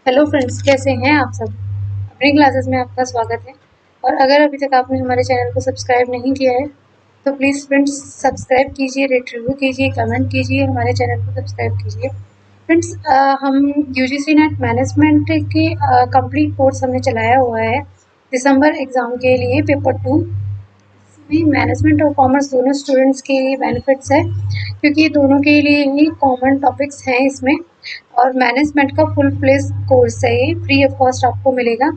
Hello friends, कैसे हैं आप सब। अपनी क्लासेस में आपका स्वागत है। और अगर अभी तक आपने हमारे चैनल को सब्सक्राइब नहीं किया है तो प्लीज़ फ्रेंड्स सब्सक्राइब कीजिए, रेट रिव्यू कीजिए, कमेंट कीजिए, हमारे चैनल को सब्सक्राइब कीजिए। फ्रेंड्स, हम यूजीसी नेट मैनेजमेंट के कंप्लीट कोर्स हमने चलाया हुआ है दिसंबर एग्ज़ाम के लिए पेपर 2। इसमें मैनेजमेंट और कॉमर्स दोनों स्टूडेंट्स के लिए बेनिफिट्स है, क्योंकि दोनों के लिए ही कॉमन टॉपिक्स हैं इसमें। और मैनेजमेंट का फुल फ्लेज कोर्स है, ये फ्री ऑफ कॉस्ट आपको मिलेगा।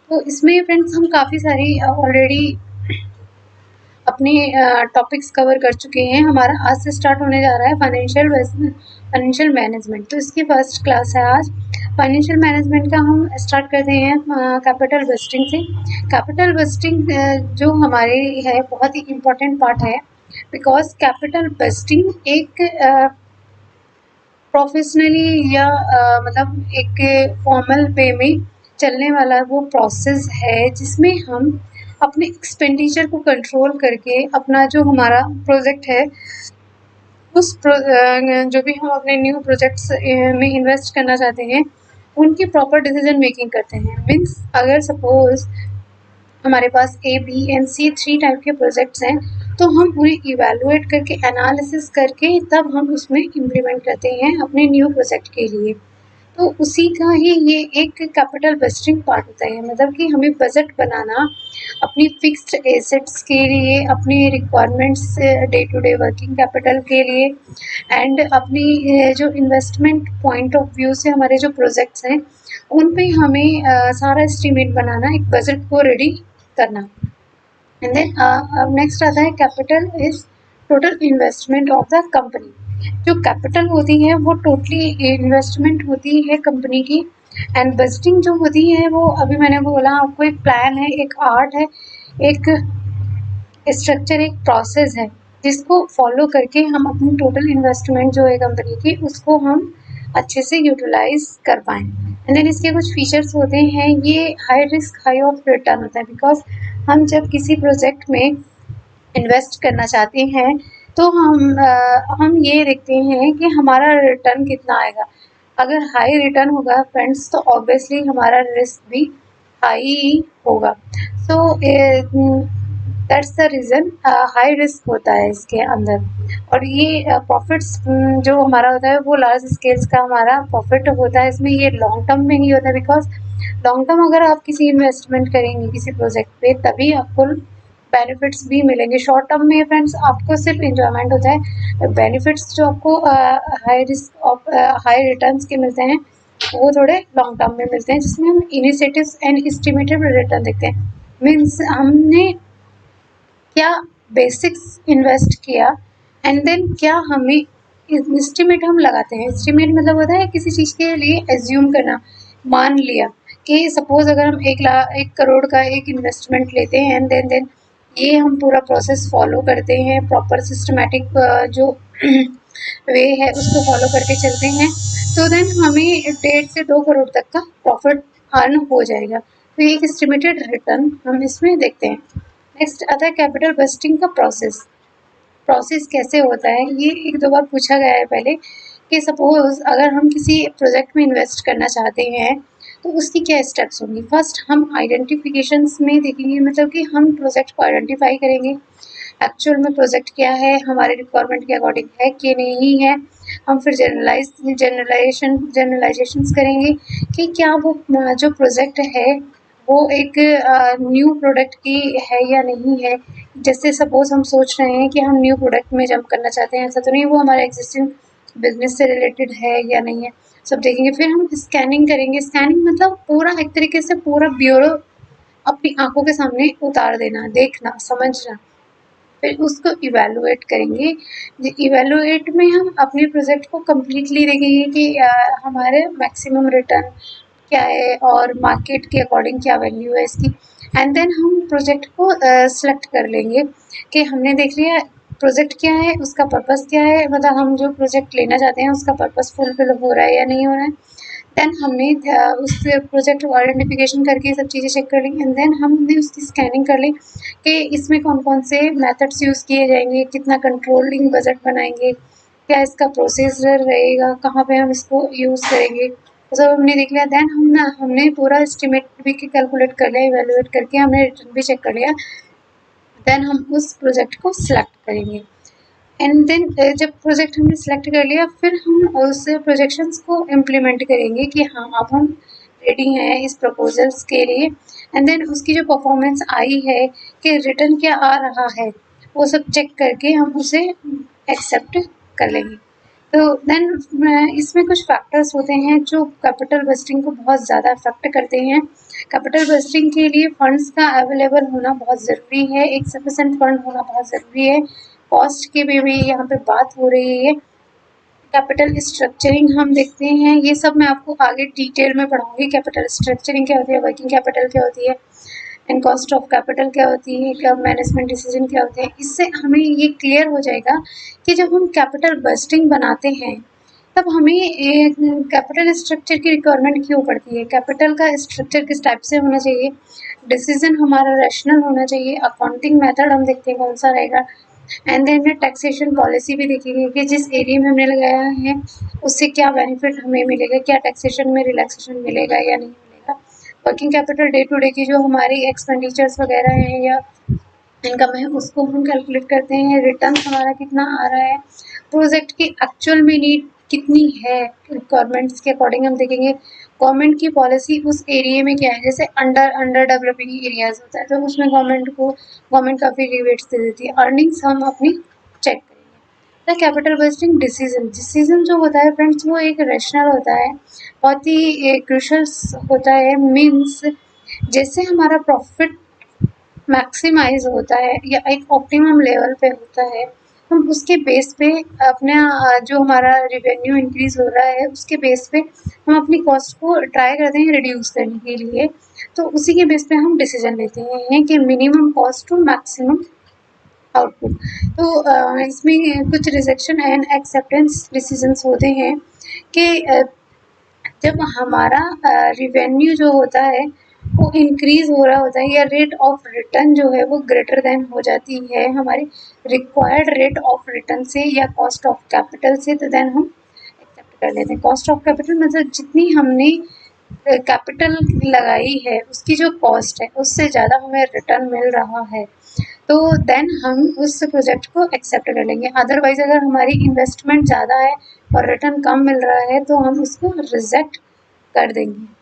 तो इसमें फ्रेंड्स हम काफ़ी सारी ऑलरेडी अपने टॉपिक्स कवर कर चुके हैं। हमारा आज से स्टार्ट होने जा रहा है फाइनेंशियल मैनेजमेंट। तो इसकी फर्स्ट क्लास है आज। फाइनेंशियल मैनेजमेंट का हम स्टार्ट करते हैं कैपिटल बजटिंग से। कैपिटल बजटिंग जो हमारे है बहुत ही इम्पोर्टेंट पार्ट है, बिकॉज कैपिटल बजटिंग एक प्रोफेशनली या मतलब एक फॉर्मल वे में चलने वाला वो प्रोसेस है, जिसमें हम अपने एक्सपेंडिचर को कंट्रोल करके अपना जो हमारा प्रोजेक्ट है जो भी हम अपने न्यू प्रोजेक्ट्स में इन्वेस्ट करना चाहते हैं उनकी प्रॉपर डिसीजन मेकिंग करते हैं। मीन्स अगर सपोज हमारे पास A B and C 3 type के प्रोजेक्ट्स हैं, तो हम उन्हें इवेलुएट करके एनालिसिस करके तब हम उसमें इम्प्लीमेंट करते हैं अपने न्यू प्रोजेक्ट के लिए। तो उसी का ही ये एक कैपिटल बजटिंग पार्ट होता है, मतलब कि हमें बजट बनाना अपनी फिक्स्ड एसेट्स के लिए, अपनी requirements day to day working capital के लिए, एंड अपनी जो इन्वेस्टमेंट पॉइंट ऑफ व्यू से हमारे जो प्रोजेक्ट्स हैं उन पे हमें सारा एस्टीमेट बनाना, एक बजट को रेडी करना। एंड देन अब नेक्स्ट आता है capital is total investment of the company. जो कैपिटल होती है वो टोटली इन्वेस्टमेंट होती है कंपनी की। एंड बजटिंग जो होती है वो अभी मैंने बोला आपको, एक प्लान है, एक आर्ट है, एक स्ट्रक्चर, एक प्रोसेस है जिसको फॉलो करके हम अपनी टोटल इन्वेस्टमेंट जो है कंपनी की उसको हम अच्छे से यूटिलाइज कर पाएँ। एंड देन इसके कुछ फीचर्स होते हैं। ये high risk high of return होता है, बिकॉज हम जब किसी प्रोजेक्ट में इन्वेस्ट करना चाहते हैं तो हम ये देखते हैं कि हमारा रिटर्न कितना आएगा। अगर हाई रिटर्न होगा फ्रेंड्स तो ऑब्वियसली हमारा रिस्क भी हाई होगा। So that's the reason high risk होता है इसके अंदर। और ये प्रॉफिट्स जो हमारा होता है वो लार्ज स्केल्स का हमारा प्रॉफिट होता है इसमें। ये लॉन्ग टर्म में ही होता है, बिकॉज लॉन्ग टर्म अगर आप किसी इन्वेस्टमेंट करेंगे किसी प्रोजेक्ट पे तभी आपको बेनिफिट्स भी मिलेंगे। शॉर्ट टर्म में फ्रेंड्स आपको सिर्फ इंजॉयमेंट होता है, बेनिफिट्स जो आपको high risk of high returns के मिलते हैं वो थोड़े लॉन्ग टर्म में मिलते हैं, जिसमें हम इनिशिएटिव्स एंड एस्टिमेटेड रिटर्न देखते हैं। मीन्स हमने क्या बेसिक्स इन्वेस्ट किया एंड देन क्या हमें एस्टिमेट हम लगाते हैं। एस्टिमेट मतलब होता है किसी चीज़ के लिए एज्यूम करना। मान लिया कि सपोज अगर हम 1 करोड़ का एक इन्वेस्टमेंट लेते हैं एंड देन ये हम पूरा प्रोसेस फॉलो करते हैं, प्रॉपर सिस्टमेटिक जो वे है उसको फॉलो करके चलते हैं, तो देन हमें 1.5 से 2 करोड़ तक का प्रॉफिट अर्न हो जाएगा। तो ये एक एस्टिमेटेड रिटर्न हम इसमें देखते हैं। नेक्स्ट आता है कैपिटल बस्टिंग का प्रोसेस। प्रोसेस कैसे होता है ये 1-2 बार पूछा गया है पहले, कि सपोज अगर हम किसी प्रोजेक्ट में इन्वेस्ट करना चाहते हैं तो उसकी क्या स्टेप्स होंगी। फर्स्ट हम आइडेंटिफिकेशंस में देखेंगे, मतलब कि हम प्रोजेक्ट को आइडेंटिफाई करेंगे एक्चुअल में प्रोजेक्ट क्या है, हमारे रिक्वायरमेंट के अकॉर्डिंग है कि नहीं है। हम फिर जनरलाइजेशंस करेंगे कि क्या वो जो प्रोजेक्ट है वो एक न्यू प्रोडक्ट की है या नहीं है। जैसे सपोज हम सोच रहे हैं कि हम न्यू प्रोडक्ट में जंप करना चाहते हैं, ऐसा तो नहीं वो हमारे एग्जिस्टिंग बिजनेस से रिलेटेड है या नहीं है, सब देखेंगे। फिर हम स्कैनिंग करेंगे। स्कैनिंग मतलब पूरा एक तरीके से पूरा ब्यूरो अपनी आंखों के सामने उतार देना, देखना, समझना। फिर उसको इवैल्यूएट करेंगे। इवैल्यूएट में हम अपने प्रोजेक्ट को कम्प्लीटली देखेंगे कि हमारे मैक्सिमम रिटर्न क्या है और मार्केट के अकॉर्डिंग क्या वैल्यू है इसकी। एंड देन हम प्रोजेक्ट को सेलेक्ट कर लेंगे कि हमने देख लिया प्रोजेक्ट क्या है, उसका पर्पस क्या है, मतलब हम जो प्रोजेक्ट लेना चाहते हैं उसका पर्पस फुलफिल हो रहा है या नहीं हो रहा है। देन हमने उस प्रोजेक्ट को आइडेंटिफिकेशन करके सब चीज़ें चेक कर ली एंड देन हमने उसकी स्कैनिंग कर ली कि इसमें कौन कौन से मेथड्स यूज़ किए जाएंगे, कितना कंट्रोलिंग बजट बनाएंगे, क्या इसका प्रोसीजर रहेगा, कहाँ पे हम इसको यूज़ करेंगे। सब हमने देख लिया, देन हमने पूरा एस्टिमेट भी कैलकुलेट कर लिया, इवेलुएट करके हमने रिटर्न भी चेक कर लिया, देन हम उस प्रोजेक्ट को सिलेक्ट करेंगे। एंड देन जब प्रोजेक्ट हमने सिलेक्ट कर लिया, फिर हम उस प्रोजेक्शंस को इम्प्लीमेंट करेंगे कि हाँ अब हम रेडी हैं इस प्रपोजल्स के लिए। एंड देन उसकी जो परफॉर्मेंस आई है कि रिटर्न क्या आ रहा है, वो सब चेक करके हम उसे एक्सेप्ट कर लेंगे। तो देन इसमें कुछ फैक्टर्स होते हैं जो कैपिटल बस्टिंग को बहुत ज़्यादा अफेक्ट करते हैं। कैपिटल बस्टिंग के लिए फंड्स का अवेलेबल होना बहुत ज़रूरी है, एक सफिशेंट फंड होना बहुत ज़रूरी है। कॉस्ट की भी यहाँ पे बात हो रही है। कैपिटल स्ट्रक्चरिंग हम देखते हैं, ये सब मैं आपको आगे डिटेल में पढ़ाऊंगी। कैपिटल स्ट्रक्चरिंग क्या होती है, वर्किंग कैपिटल क्या होती है, एंड कॉस्ट ऑफ कैपिटल क्या होती है, क्या मैनेजमेंट डिसीजन क्या होते हैं। इससे हमें ये क्लियर हो जाएगा कि जब हम कैपिटल बस्टिंग बनाते हैं तब हमें कैपिटल स्ट्रक्चर की रिक्वायरमेंट क्यों पड़ती है, कैपिटल का स्ट्रक्चर किस टाइप से होना चाहिए, डिसीजन हमारा रैशनल होना चाहिए, अकाउंटिंग मेथड हम देखते हैं कौन सा रहेगा, एंड देन टैक्सेशन पॉलिसी भी देखेंगे कि जिस एरिया में हमने लगाया है उससे क्या बेनिफिट हमें मिलेगा, क्या टैक्सेशन में रिलैक्सेशन मिलेगा या नहीं मिलेगा। Working capital day to day की जो हमारी एक्सपेंडिचर्स वगैरह हैं या इनकम है उसको हम कैलकुलेट करते हैं। रिटर्न हमारा कितना आ रहा है, प्रोजेक्ट की एक्चुअल में नीड कितनी है, रिक्वायरमेंट्स के अकॉर्डिंग हम देखेंगे। गवर्नमेंट की पॉलिसी उस एरिया में क्या है, जैसे अंडर डेवलपिंग एरियाज होता है तो उसमें गवर्नमेंट काफ़ी रिबेट्स दे देती है। अर्निंग्स हम अपनी चेक करेंगे। द कैपिटल बस्टिंग डिसीजन जो होता है फ्रेंड्स, वो एक रैशनल होता है, बहुत ही क्रूशल होता है। मीन्स जैसे हमारा प्रॉफिट मैक्सिमाइज होता है या एक ऑप्टिमम लेवल पे होता है, हम उसके बेस पे अपना जो हमारा रिवेन्यू इंक्रीज हो रहा है उसके बेस पे हम अपनी कॉस्ट को ट्राई करते हैं रिड्यूस करने के लिए। तो उसी के बेस पे हम डिसीजन लेते हैं कि minimum cost to maximum output. तो इसमें कुछ रिजेक्शन एंड एक्सेप्टेंस डिसीजंस होते हैं कि जब हमारा रिवेन्यू जो होता है वो इंक्रीज हो रहा होता है या रेट ऑफ रिटर्न जो है वो ग्रेटर देन हो जाती है हमारी रिक्वायर्ड रेट ऑफ रिटर्न से या कॉस्ट ऑफ कैपिटल से, तो देन हम एक्सेप्ट कर लेते हैं। कॉस्ट ऑफ कैपिटल मतलब जितनी हमने कैपिटल लगाई है उसकी जो कॉस्ट है उससे ज़्यादा हमें रिटर्न मिल रहा है, तो देन हम उस प्रोजेक्ट को एक्सेप्ट कर लेंगे। अदरवाइज अगर हमारी इन्वेस्टमेंट ज़्यादा है और रिटर्न कम मिल रहा है तो हम उसको रिजेक्ट कर देंगे।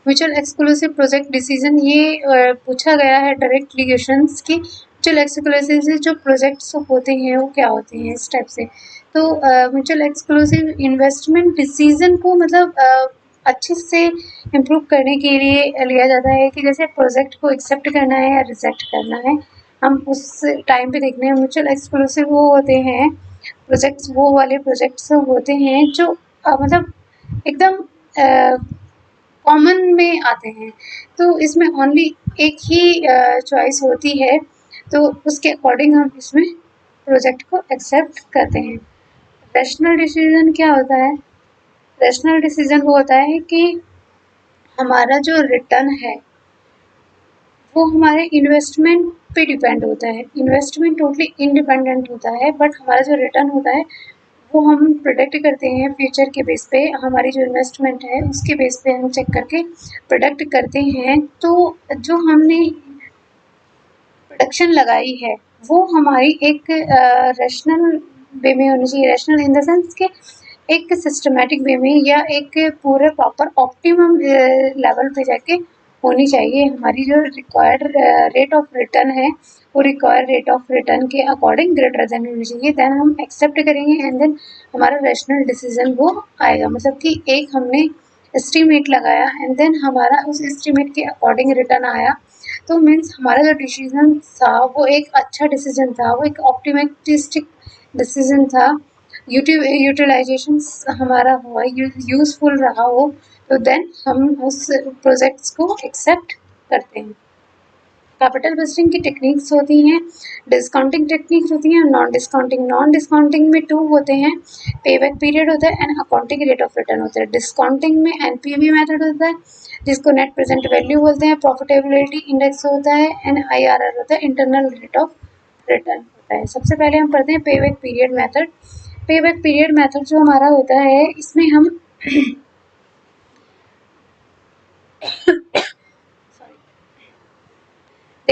म्यूचुअल एक्सक्लूसिव प्रोजेक्ट डिसीजन, ये पूछा गया है डायरेक्ट लिगेशंस की। म्यूचुअल एक्सक्लूसिव से जो प्रोजेक्ट्स होते हैं वो क्या होते हैं इस टाइप से। तो म्यूचुअल एक्सक्लूसिव इन्वेस्टमेंट डिसीजन को मतलब अच्छे से इम्प्रूव करने के लिए लिया जाता है कि जैसे प्रोजेक्ट को एक्सेप्ट करना है या रिजेक्ट करना है, हम उस टाइम पे देखने हैं। म्यूचुअल एक्सक्लूसिव वो होते हैं प्रोजेक्ट्स, वो वाले प्रोजेक्ट्स होते हैं जो मतलब एकदम कॉमन में आते हैं, तो इसमें ओनली एक ही चॉइस होती है, तो उसके अकॉर्डिंग हम इसमें प्रोजेक्ट को एक्सेप्ट करते हैं। रैशनल डिसीजन क्या होता है, रैशनल डिसीजन वो होता है कि हमारा जो रिटर्न है वो हमारे इन्वेस्टमेंट पे डिपेंड होता है। इन्वेस्टमेंट टोटली इंडिपेंडेंट होता है, बट हमारा जो रिटर्न होता है वो हम प्रोडक्ट करते हैं फ्यूचर के बेस पे। हमारी जो इन्वेस्टमेंट है उसके बेस पे हम चेक करके प्रोडक्ट करते हैं। तो जो हमने प्रोडक्शन लगाई है वो हमारी एक रैशनल वे में होनी चाहिए। रैशनल इन द सेंस कि एक सिस्टमेटिक वे में या एक पूरे प्रॉपर ऑप्टिमम लेवल पे जाके होनी चाहिए। हमारी जो रिक्वायर्ड रेट ऑफ रिटर्न है वो रिक्वायर्ड रेट ऑफ रिटर्न के अकॉर्डिंग ग्रेटर देन होनी चाहिए, देन हम एक्सेप्ट करेंगे एंड देन हमारा रैशनल डिसीजन वो आएगा। मतलब कि एक हमने एस्टीमेट लगाया एंड देन हमारा उस एस्टीमेट के अकॉर्डिंग रिटर्न आया, तो मीन्स हमारा जो डिसीजन था वो एक अच्छा डिसीजन था, वो एक ऑप्टिमिस्टिक डिसीजन था। यूटिलाइजेशन हमारा हुआ, यूजफुल रहा हो, तो देन हम उस प्रोजेक्ट्स को एक्सेप्ट करते हैं। कैपिटल बस्टिंग की टेक्निक्स होती हैं, डिस्काउंटिंग टेक्निक्स होती हैं, नॉन डिस्काउंटिंग। नॉन डिस्काउंटिंग में 2 होते हैं, पेबैक पीरियड होता है and accounting rate of return होता है। डिस्काउंटिंग में एनपीवी मेथड होता है जिसको नेट प्रेजेंट वैल्यू बोलते हैं, प्रॉफिटेबिलिटी इंडेक्स होता है एंड आईआरआर होता है, इंटरनल रेट ऑफ रिटर्न होता है। सबसे पहले हम पढ़ते हैं payback period method. Payback period method जो हमारा होता है इसमें हम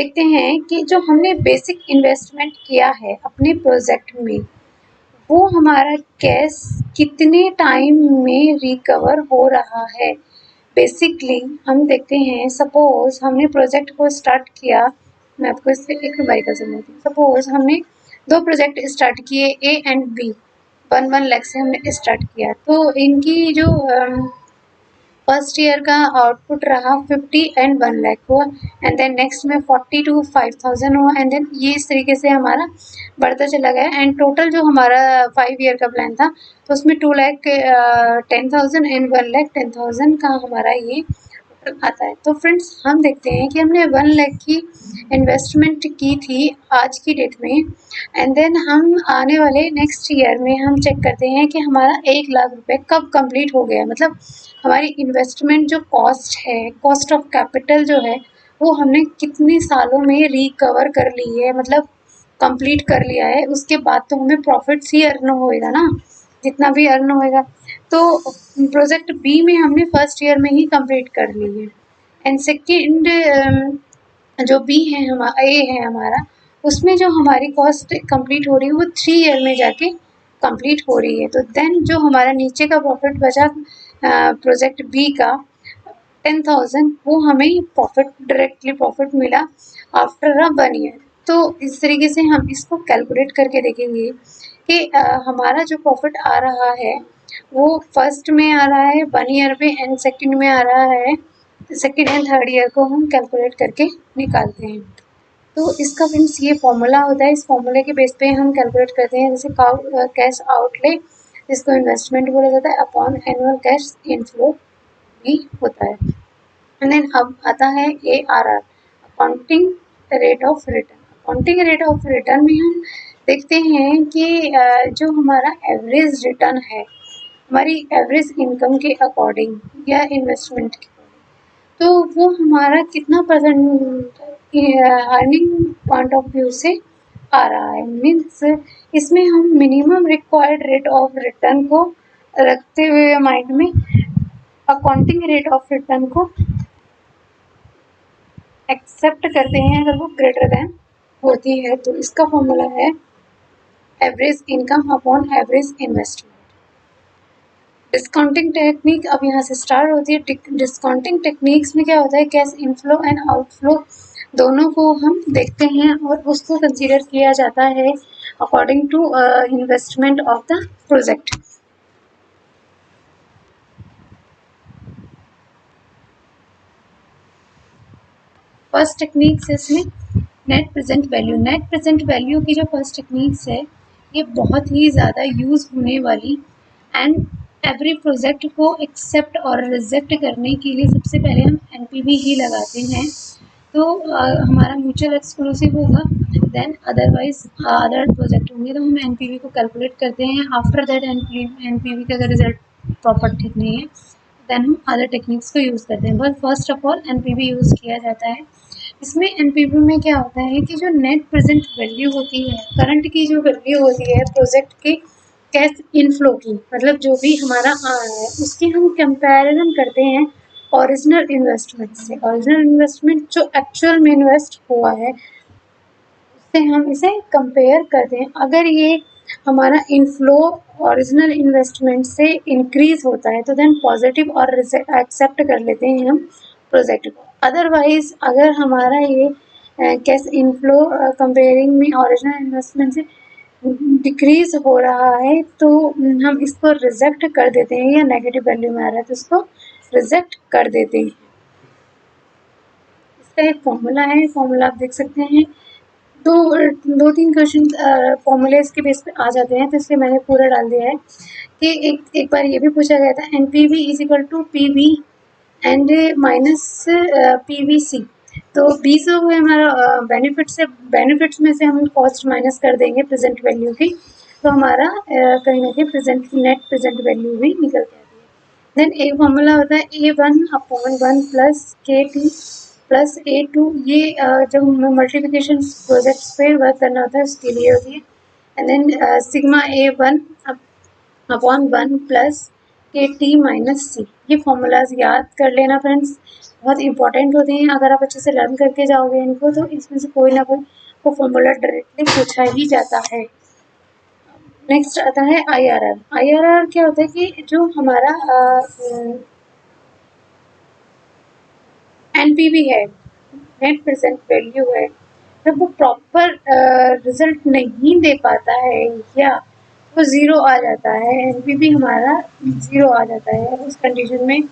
देखते हैं कि जो हमने बेसिक इन्वेस्टमेंट किया है अपने प्रोजेक्ट में, वो हमारा कैश कितने टाइम में रिकवर हो रहा है। बेसिकली हम देखते हैं, सपोज हमने प्रोजेक्ट को स्टार्ट किया, मैं आपको इससे एक बारी का समझाती हूँ। सपोज हमने 2 प्रोजेक्ट स्टार्ट किए, ए एंड बी, 1 लाख से हमने स्टार्ट किया, तो इनकी जो फर्स्ट ईयर का आउटपुट रहा 50 एंड 1 लाख हुआ, एंड देन नेक्स्ट में 40 टू 5000 हुआ, एंड देन ये इस तरीके से हमारा बढ़ता चला गया। एंड टोटल जो हमारा 5 ईयर का प्लान था, तो उसमें 2 लाख 10,000 एंड 1 लाख 10,000 का हमारा ये आता है। तो फ्रेंड्स हम देखते हैं कि हमने 1 लाख की इन्वेस्टमेंट की थी आज की डेट में, एंड देन हम आने वाले नेक्स्ट ईयर में हम चेक करते हैं कि हमारा 1 लाख रुपए कब कंप्लीट हो गया। मतलब हमारी इन्वेस्टमेंट जो कॉस्ट है, कॉस्ट ऑफ कैपिटल जो है, वो हमने कितने सालों में रिकवर कर ली है, मतलब कंप्लीट कर लिया है। उसके बाद तो हमें प्रॉफिट्स ही अर्न होएगा ना, जितना भी अर्न होएगा। तो प्रोजेक्ट बी में हमने फर्स्ट ईयर में ही कंप्लीट कर ली है, एंड सेकेंड जो बी है हमारा, ए है हमारा, उसमें जो हमारी कॉस्ट कंप्लीट हो रही है वो 3 ईयर में जाके कंप्लीट हो रही है। तो देन जो हमारा नीचे का प्रॉफिट बचा प्रोजेक्ट बी का 10,000, वो हमें प्रॉफिट, डायरेक्टली प्रॉफिट मिला आफ्टर 1 ईयर। तो इस तरीके से हम इसको कैलकुलेट करके देखेंगे कि हमारा जो प्रॉफिट आ रहा है वो फर्स्ट में आ रहा है 1 ईयर में, एंड सेकंड में आ रहा है, सेकंड एंड थर्ड ईयर को हम कैलकुलेट करके निकालते हैं। तो इसका फ्रेंड्स ये फॉर्मूला होता है, इस फॉर्मूले के बेस पे हम कैलकुलेट करते हैं। जैसे कैश आउटले, जिसको इन्वेस्टमेंट बोला जाता है, अपॉन एनुअल कैश इनफ्लो भी होता है। एंड देन अब आता है ARR, accounting rate of return. Accounting rate of return में हम देखते हैं कि जो हमारा एवरेज रिटर्न है, हमारी एवरेज इनकम के अकॉर्डिंग या इन्वेस्टमेंट के, तो वो हमारा कितना percent earning point of view से आ रहा है। मीन्स इसमें हम minimum required rate of return को रखते हुए माइंड में अकाउंटिंग रेट ऑफ रिटर्न को एक्सेप्ट करते हैं अगर वो ग्रेटर देन होती है। तो इसका फॉर्मूला है average income upon average investment. Discounting technique अब यहाँ से स्टार्ट होती है। डिस्काउंटिंग टेक्निक्स में क्या होता है, कैश इनफ्लो एंड आउटफ्लो दोनों को हम देखते हैं और उसको कंसीडर किया जाता है according to investment of the project. First techniques इसमें net present value. Net present value की जो फर्स्ट टेक्निक्स है, ये बहुत ही ज़्यादा यूज़ होने वाली, एंड एवरी प्रोजेक्ट को एक्सेप्ट और रिजेक्ट करने के लिए सबसे पहले हम NPV ही लगाते हैं। तो हमारा म्यूचुअल एक्सक्लूसिव होगा, देन अदरवाइज अदर प्रोजेक्ट होंगे, तो हम NPV को कैलकुलेट करते हैं। आफ्टर दैट NPV का अगर रिजल्ट प्रॉपर ठीक नहीं है, देन हम अदर टेक्निक्स को यूज़ करते हैं। But first of all NPV use किया जाता है। इसमें NPV में क्या होता है कि जो नेट प्रेजेंट वैल्यू होती है, करंट की जो वैल्यू होती है प्रोजेक्ट की कैश इनफ्लो की, मतलब जो भी हमारा आ रहा है, उसकी हम कंपैरिजन करते हैं ओरिजिनल इन्वेस्टमेंट से। ओरिजिनल इन्वेस्टमेंट जो एक्चुअल में इन्वेस्ट हुआ है, उससे हम इसे कंपेयर करते हैं। अगर ये हमारा इनफ्लो ओरिजिनल इन्वेस्टमेंट से इंक्रीज होता है, तो देन पॉजिटिव और एक्सेप्ट कर लेते हैं हम प्रोजेक्ट को। अदरवाइज अगर हमारा ये कैश इनफ्लो कंपेयरिंग में ओरिजिनल इन्वेस्टमेंट से डिक्रीज हो रहा है, तो हम इसको रिजेक्ट कर देते हैं, या नेगेटिव वैल्यू में आ रहा है तो इसको रिजेक्ट कर देते हैं। इसका एक फॉर्मूला है, फॉर्मूला आप देख सकते हैं। दो तीन क्वेश्चन फॉर्मूलेज के बेस पे आ जाते हैं, तो इसलिए मैंने पूरा डाल दिया है कि एक बार ये भी पूछा गया था, NPV is equal to PV and minus PVC। तो 20 जो है हमारा बेनिफिट्स में से हम कॉस्ट माइनस कर देंगे प्रेजेंट वैल्यू की, तो हमारा कहीं ना कहीं प्रेजेंट नेट प्रेजेंट वैल्यू भी निकल के आती है। देन एक फॉर्मूला होता है A1/1 plus KT plus A2। ये जब हमें मल्टीप्लिकेशन प्रोजेक्ट्स पे वर्क करना होता है उसके लिए होती है। And then sigma A1/1 plus के टी माइनस सी। ये फॉर्मूलाज याद कर लेना फ्रेंड्स, बहुत इंपॉर्टेंट होते हैं। अगर आप अच्छे से लर्न करके जाओगे इनको तो इसमें से कोई ना कोई को फॉर्मूला डायरेक्टली पूछा ही जाता है। नेक्स्ट आता है IRR। IRR क्या होता है कि जो हमारा NPV है, नेट प्रेजेंट वैल्यू है, जब वो प्रॉपर रिजल्ट नहीं दे पाता है या वो ज़ीरो आ जाता है, NPV हमारा ज़ीरो आ जाता है, उस कंडीशन में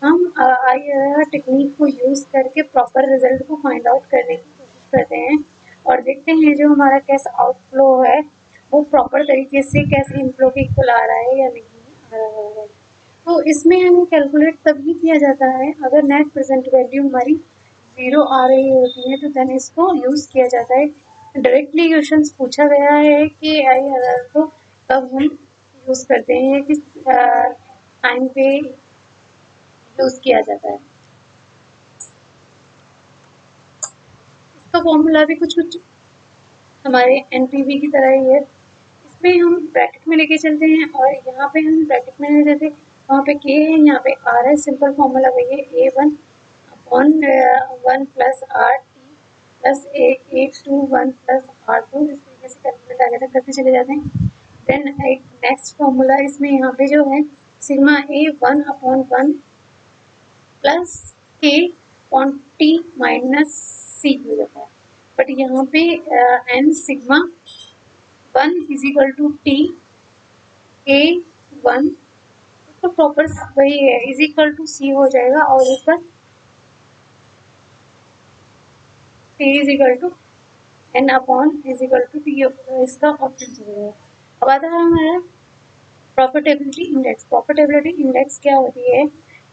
हम IRR टेक्निक को यूज़ करके प्रॉपर रिजल्ट को फाइंड आउट करने की कोशिश करते हैं और देखते हैं जो हमारा कैश आउटफ्लो है वो प्रॉपर तरीके से कैश इनफ्लो के इक्वल आ रहा है या नहीं आ रहा है। तो इसमें हमें कैलकुलेट तभी किया जाता है अगर नेट प्रेजेंट वैल्यू हमारी ज़ीरो आ रही होती है, तो देन इसको यूज़ किया जाता है। डायरेक्टली क्वेश्चन पूछा गया है कि IRR को कब हम यूज़ करते हैं, किस टाइम पे यूज़ किया जाता है। इसका फॉर्मूला भी कुछ हमारे NPV की तरह ही है। इसमें हम ब्रैकेट में लेके चलते हैं और यहाँ पे हम ब्रैकेट में नहीं देते, वहाँ पे K है, यहाँ पे R है। सिंपल फॉर्मूला वही है, A1 upon 1 plus R T plus A2 1 plus R2। इस तरीके से कैलकुलेट आगे तक करते चले जाते हैं। देन एक नेक्स्ट फॉर्मूला इसमें यहाँ पे जो है sigma A 1 upon 1 plus K upon T minus C हो जाता है। बट यहाँ पे N sigma 1 is equal to T A1 तो प्रॉपर वही है, इज इक्वल टू C हो जाएगा और ऊपर T is equal to N upon is equal to T, इसका ऑप्शन हो जाएगा। अब आता है हमारा प्रॉफिटेबिलिटी इंडेक्स। प्रॉफिटेबिलिटी इंडेक्स क्या होती है?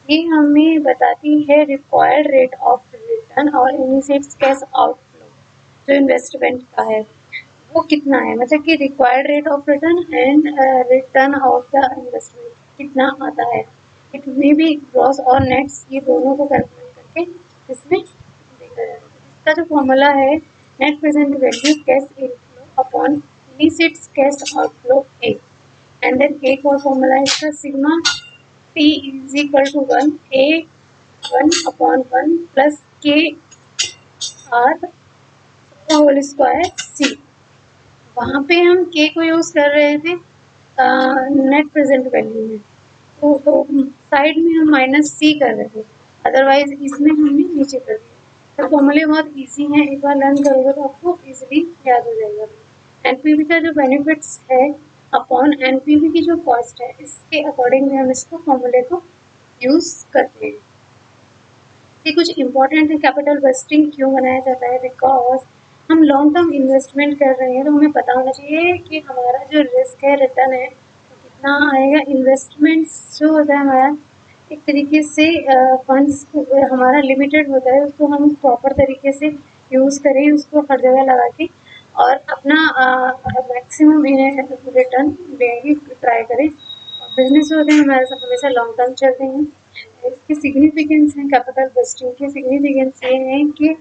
ये हमें बताती है रिक्वायर्ड रेट ऑफ रिटर्न और इनिशिएट्स कैश आउटफ्लो जो इन्वेस्टमेंट का है वो कितना है, मतलब कि required rate of return and return of the investment कितना आता है। इट मे बी ग्रॉस और नेट्स, ये दोनों को कैलकुलेट करके इसमें देखा जाता है। इसका जो फॉर्मूला है net present value cash inflow upon initiates cash outflow A, and then A का फॉर्मूला है इसका sigma T is equal to 1 A1 upon 1 plus K R whole square C। वहाँ पे हम K को यूज़ कर रहे थे नेट प्रेजेंट वैल्यू में, तो साइड में हम माइनस C कर रहे थे, अदरवाइज इसमें हमने नीचे कर दिया। तो फॉर्मूले बहुत इजी हैं, एक बार लर्न करोगे तो आपको इजीली याद हो जाएगा। NPV का जो बेनिफिट्स है अपॉन NPV की जो कॉस्ट है, इसके अकॉर्डिंग हम इसको फॉर्मूले को यूज़ करते हैं। ये कुछ इम्पोर्टेंट है। कैपिटल बस्टिंग क्यों बनाया जाता है? बिकॉज हम लॉन्ग टर्म इन्वेस्टमेंट कर रहे हैं तो हमें पता होना चाहिए कि हमारा जो रिस्क है रिटर्न है तो कितना आएगा। इन्वेस्टमेंट्स जो होता है हमारा एक तरीके से फंड्स हमारा लिमिटेड होता है, उसको हम प्रॉपर तरीके से यूज़ करें, उसको हर जगह लगा के और अपना मैक्सिमम रिटर्न देने की ट्राई करें। बिजनेस होते हैं हमारे साथ हमेशा लॉन्ग टर्म चलते हैं। इसकी सिग्निफिकेंस है, कैपिटल बस्टिंग की सिग्निफिकेंस ये है कि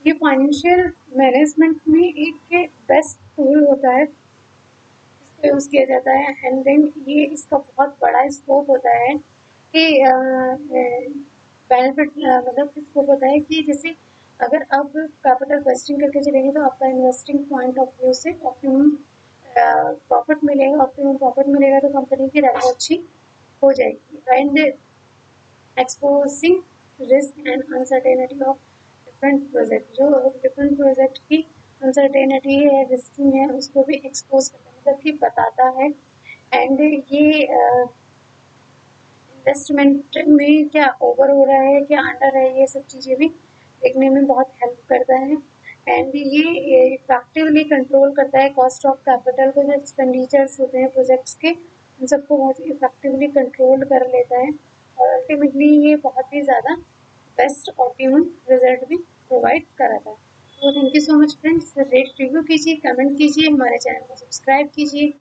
ये फाइनेंशियल मैनेजमेंट में एक बेस्ट टूल होता है, इसको यूज़ किया जाता है। एंड देन ये इसका बहुत बड़ा स्कोप होता है कि बेनिफिट मतलब स्कोप होता है कि जैसे अगर आप कैपिटल बस्टिंग करके चलेंगे तो आपका इन्वेस्टिंग पॉइंट ऑफ व्यू से ऑप्टिमम प्रॉफिट मिलेगा। ऑप्टिमम प्रॉफिट मिलेगा तो कंपनी की रेवेन्यू अच्छी हो जाएगी। And exposing risk and uncertainty of different project, जो डिफरेंट प्रोजेक्ट की अनसर्टेनिटी है, रिस्किंग है, उसको भी एक्सपोज करता है, मतलब कि बताता है। एंड ये इन्वेस्टमेंट में क्या ओवर हो रहा है क्या अंडर है, ये सब चीज़ें भी देखने में बहुत हेल्प करता है। एंड ये इफेक्टिवली कंट्रोल करता है कॉस्ट ऑफ कैपिटल को, जो एक्सपेंडिचर्स होते हैं प्रोजेक्ट्स के उन सबको बहुत इफेक्टिवली कंट्रोल कर लेता है और अल्टीमेटली ये बहुत ही ज़्यादा बेस्ट ऑप्टिमम रिजल्ट भी प्रोवाइड कराता है। तो thank you so much friends. Rate review कीजिए, कमेंट कीजिए, हमारे चैनल को सब्सक्राइब कीजिए।